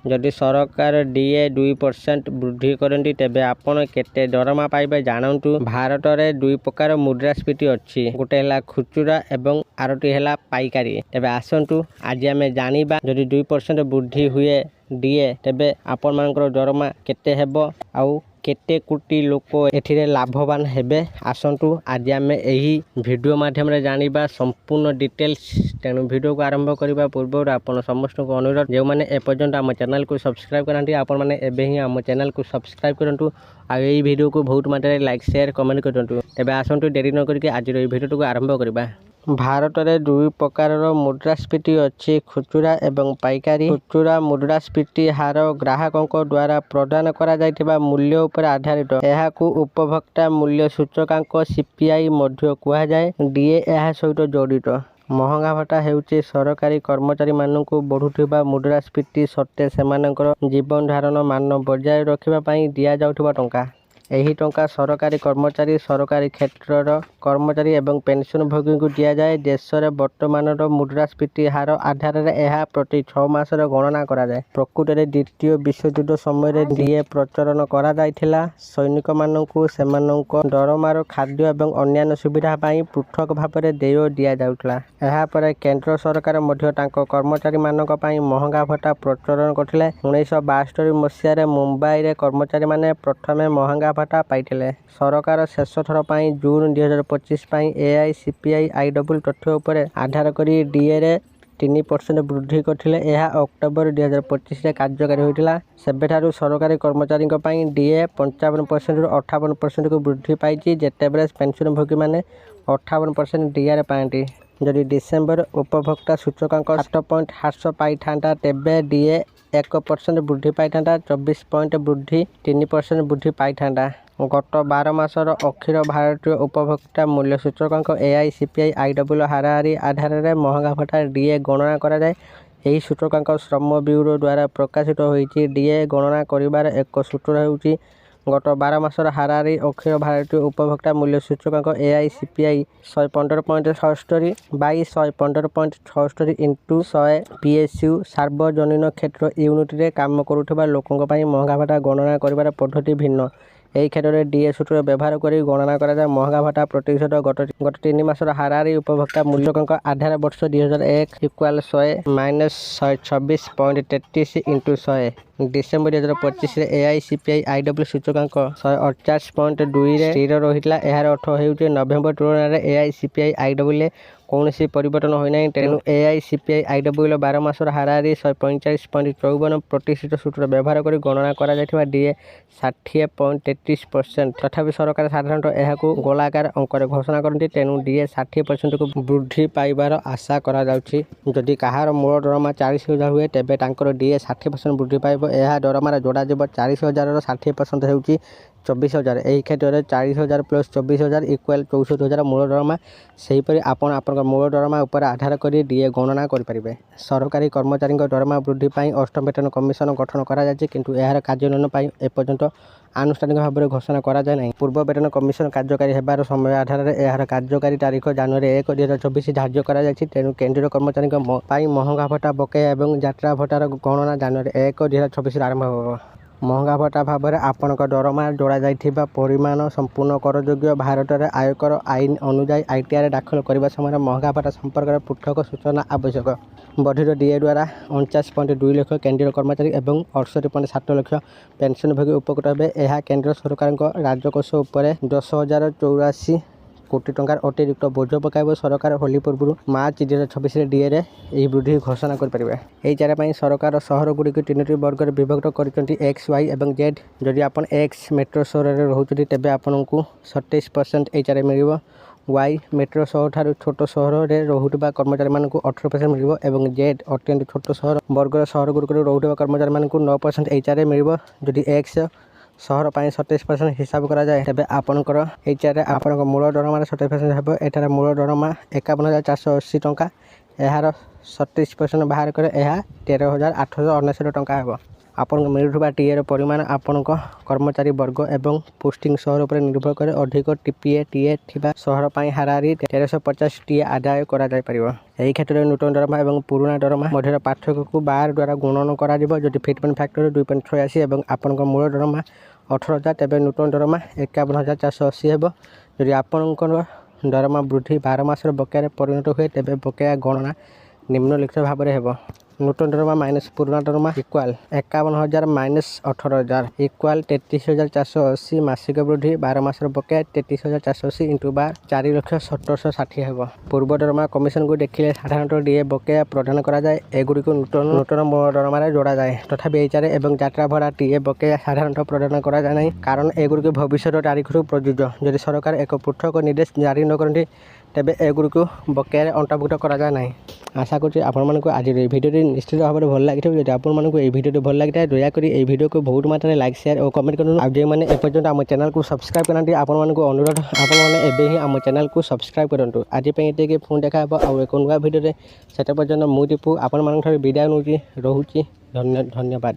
जदि सरकार डीए 2% वृद्धि करती तेबे आपण केते दरमा पाइबे जानतु। भारत में दुई प्रकार मुद्रास्फीति अच्छी, गोटे है खुचुरा एवं आरोटी है पाइकारी। तेबे आसतु आज आम जानिबा जदि 2% वृद्धि हुए डीए तेबे आपण मानकर दरमा केते हेबो आउ केते कोटी लोक एथिरे लाभवान हेबे। आसतु आज आम यही वीडियो माध्यम रे जानिबा संपूर्ण डिटेल्स। तेणु वीडियो को आरंभ करने पूर्व आपण समस्त को अनुरोध जो मैंने एपर्यंत आम चैनल को सब्सक्राइब कराती आपण मैंने एबे ही आम चैनल को सब्सक्राइब करूँ आ यही वीडियो को बहुत मात्रा लाइक शेयर कमेंट करूँ। तेज आसतु डेरी न करके आज वीडियो को आरंभ करवा। भारत में दुई प्रकार मुद्रास्फीति अच्छी, खुचुरा एवं पाइकारी। खुचुरा मुद्रास्फीति हार ग्राहकों द्वारा प्रदान करा जाइथिबा मूल्य उपर आधारित। एहाकू उपभोक्ता मूल्य सूचकांक सीपीआई मध्य कुहा जाए। डीए एहा सहित जड़ित। महंगा भत्ता हेउची सरकारी कर्मचारी मानकू बढ़ुथिबा मुद्रास्फीति सत्ते सेमानकर जीवन धारण मान बजाय रखिबा पई दिया जाउथिबा टंका। एही टंका सरकारी कर्मचारी, सरकारी क्षेत्रर कर्मचारी एवं पेंशनभोगी को दिया जाए। देश में वर्तमान मुद्रास्फीति हार आधार में प्रति 6 मासर गणना करा जाए। प्रकृत में द्वितीय विश्वयुद्ध समय डीए प्रचलन करा जाइथिला। सैनिक मानकू सेमानक दरमार खाद्य एवं अन्य सुविधा पाई पृथक भाव में देय दिया जाउथला। एहा परे केंद्र सरकार मध्य तांको कर्मचारी मानक पाई महंगा भत्ता प्रचलन करथिले। 1972 मसीह मुंबई रे कर्मचारी माने प्रथमे महंगा भत्ता पाइथिले। सरकार शेष थर पाई जून 2025 पाई एआईसीपीआई आईडब्ल्यू तथ्य उपर आधार करी डीए रे 3% वृद्धि करथिले। एहा अक्टोबर 2025 रे कार्यकारी होइतिला। सेबेठारु सरकारी कर्मचारी पाई डीए 55% रु 58% को वृद्धि पाइछि, जेतेबेले पेंशनभोगी माने 58% डीआर पाएंती। जदि डिसेम्बर उपभोक्ता सूचकांक 7 पॉइंट ह्रास पाई थांता तेबे डीए 1% वृद्धि पाई थांता। 24 पॉइंट वृद्धि 3% वृद्धि पाई थांता। गत 12 मासर अखिल भारतीय उपभोक्ता मूल्य सूचकांक एआईसीपीआई आईडब्ल्यू हाराहारी आधार में महंगा भत्ता डीए गणना करा जाए। यही सूचकांक श्रम ब्यूरो द्वारा प्रकाशित होइछि। डीए गणना करिवार एक सूत्र हेउछि गत 12 मासर हाराहारी अखिल भारतीय उपभोक्ता मूल्य सूचकांक एआईसीपीआई 115.76 बाई 115.76 इंटू 100 पीएसयू सार्वजनीन क्षेत्र यूनिट रे काम करुथिबा लोकंक पई महंगा भत्ता गणना करिवार पद्धति भिन्न। यही क्षेत्र में डीए सूत्र व्यवहार कर गणना करा महंगा भत्ता प्रतिशत गत 3 मासर हाराहारी उपभोक्ता मूल्यांक आधार वर्ष 2001 equal 100 minus 126.33 into 100। December 2025 AICPI IW सूचकांक 148.2 स्थिर रही। यार अर्थ हो नवेम्बर तुलन में एआईसीपीआई आईडब्ल्यू कौन परिवर्तन होना। तेणु एआईसीपीआई आईडब्ल्यू 12 मासर हाराहारी 145.54 प्रतिशत सूत्र व्यवहार कर गणना करा डीए 60.33%। तथापि सरकार साधारणतः यह गोलाकार अंकर घोषणा करती। तेणु डीए 60% को वृद्धि पाइबार आशा करा जाउछि। जदि कहार मूल दरमा 40,000 हुए तेबे तांकर डीए 60% वृद्धि पाइब। यह दरमार जोड़ा 40,000 60% होउछि 24,000। यही क्षेत्र में 40,000 प्लस 24,000 इक्वाल 64,000 मूल दरमा। सेहीपरि आपण आपन मूल दरमा उपर आधार करी डीए गणना करें। सरकारी कर्मचारी दरमा वृद्धि पाई अष्टम वेतन कमिशन गठन करा जायछि, किंतु यार कार्यान्वयन पाई एपर्यंत आनुष्ठानिक भाव में घोषणा करा जाय नहीं। पूर्व वेतन कमिशन कार्यकारी हेबार समय आधार में यार कार्यकारी तारीख जनवरी 1 2024 धार्य करा जायछि। तेणु केंद्रीय कर्मचारी पाई महंगा भत्ता बकेया एवं यात्रा भत्तार गणना जनवरी 1 2024 आरंभ होगा। महंगा भत्ता भाव में आपण दरमा जोड़ा जाइथिबा परिमाण संपूर्ण करयोग्य। भारत में आयकर आईन अनुजाई आईटीआर दाखल करने समय महंगा भत्ता संपर्क में पृथक सूचना आवश्यक। बढ़ित डीए द्वारा 49.2 लाख केंद्रीय कर्मचारी एवं 68.7 लाख पेंशनभोगी उपकृत हेबे। यह केंद्र सरकार राजकोष उपर 10,084 कोटी टंकार अतिरिक्त बोझ पकाइब। सरकार होली पूर्व मार्च 2026 डीए रे यही वृद्धि घोषणा करें। यही चारा सरकार सहर गुड़िक 3 वर्ग विभक्त कर एक्स वाई और जेड। जदि आप एक्स मेट्रो सहर में रोचे तेज आपन को 27% यही चारे मिल। वाई मेट्रो सहर ठार छोट सहर में रोहुवा कर्मचारी मानक 18% मिल और जेड अत्यंत छोट सहर वर्गर सहर गुड़िक रोहुवा कर्मचारी मानक 9% यही चारे मिल। जदि एक्स सहर पर 27% हिसाब करा जाए तेबे आपनकर एचआर आपन मूल दरमा 27% हेबो। एटार मूल दरमा 51,480 टंका। यार 37% बाहर करे यह 13,869 टंका हेबो। ଆପଣଙ୍କ ମିଳୁଥିବା ଟିଏର ପରିମାଣ ଆପଣଙ୍କ କର୍ମଚାରୀ ବର୍ଗ ଏବଂ ପୋଷ୍ଟିଂ ସହର ଉପରେ ନିର୍ଭର କରେ। ଅଧିକ ଟିଏ ଥିବା ସହର ପାଇଁ ହାରାହାରି 1350 ଟିଏ ଆଦାୟ କରାଯାଇପାରିବ। ଏହି କ୍ଷେତ୍ରରେ ନୂତନ ଦରମା ଏବଂ ପୁରୁଣା ଦରମା ମଧ୍ୟର ପାର୍ଥକ୍ୟକୁ 12 ଦ୍ୱାରା ଗୁଣନ କରାଯିବ। ଯଦି ଫିଟମେଣ୍ଟ ଫ୍ୟାକ୍ଟର 2.86 ଏବଂ ଆପଣଙ୍କ ମୂଳ ଦରମା 18,000 ତେବେ ନୂତନ ଦରମା 51,480 ହେବ। ଯଦି ଆପଣଙ୍କର ଦରମା ବୃଦ୍ଧି 12 ମାସର ବକେୟାରେ ପରିଣତ ହୁଏ ତେବେ ବକେୟା ଗଣନା ନିମ୍ନଲିଖିତ ଭାବରେ ହେବ। ନୂତନ ଦରମା ମାଇନସ୍ ପୁରୁଣା ଦରମା ଇକ୍ୱାଲ୍ 51,000 ମାଇନସ୍ 18,000 ଇକ୍ୱାଲ୍ 33,480। ମାସିକ ବୃଦ୍ଧି 12 ମାସର ବକେୟା 33,480 × 12 4,17,60 ହେବ। ପୂର୍ବ ଦରମା କମିଶନକୁ ଦେଖିଲେ ସାଧାରଣତଃ ଡିଏ ବକେୟା ପ୍ରଦାନ କରାଯାଏ। ଏଗୁଡ଼ିକୁ ନୂତନ ମୂଳ ଦରମାରେ ଯୋଡ଼ାଯାଏ। ତଥାପି ଏଚଆର୍ ଏବଂ ଯାତ୍ରା ଭଡ଼ା ଟିଏ ବକେୟା ସାଧାରଣତଃ ପ୍ରଦାନ କରାଯାଏ ନାହିଁ, କାରଣ ଏଗୁଡ଼ିକୁ ଭବିଷ୍ୟତ ତାରିଖରୁ ପ୍ରଯୁଜ୍ୟ। ଯଦି ସରକାର ଏକ ପୃଥକ ନିର୍ଦ୍ଦେଶ ଜାରି ନ କରନ୍ତି ତେବେ ଏଗୁଡ଼ିକୁ ବକେୟାରେ ଅନ୍ତର୍ଭୁକ୍ତ କରାଯାଏ ନାହିଁ। ଆଶା କରୁଛି ଆପଣମାନଙ୍କୁ ଆଜିର ଏହି ଭିଡ଼ିଓଟି ନିଶ୍ଚିତ ଭାବରେ ଭଲ ଲାଗିଥିବ। ଯଦି ଆପଣମାନଙ୍କୁ ଏହି ଭିଡ଼ିଓଟି ଭଲ ଲାଗିଥାଏ ଦୟାକରି ଏହି ଭିଡ଼ିଓକୁ ବହୁତ ମାତ୍ରାରେ ଲାଇକ୍ ସେୟାର ଓ କମେଣ୍ଟ କରନ୍ତୁ। ଆଉ ଯେଉଁମାନେ ଏପର୍ଯ୍ୟନ୍ତ ଆମ ଚ୍ୟାନେଲକୁ ସବସ୍କ୍ରାଇବ୍ କରିନାହାନ୍ତି ଆପଣମାନଙ୍କୁ ଅନୁରୋଧ ଆପଣମାନେ ଏବେ ହିଁ ଆମ ଚ୍ୟାନେଲକୁ ସବସ୍କ୍ରାଇବ୍ କରନ୍ତୁ। ଆଜି ପାଇଁ ଏତିକି, ପୁଣି ଦେଖା ହେବ ଆଉ ଏକ ନୂଆ ଭିଡ଼ିଓରେ। ସେତେ ପର୍ଯ୍ୟନ୍ତ ମୁଁ ଦୀପୁ ଆପଣମାନଙ୍କଠାରୁ ବିଦାୟ ନେଉଛି। ରହୁଛି ଧନ୍ୟବାଦ।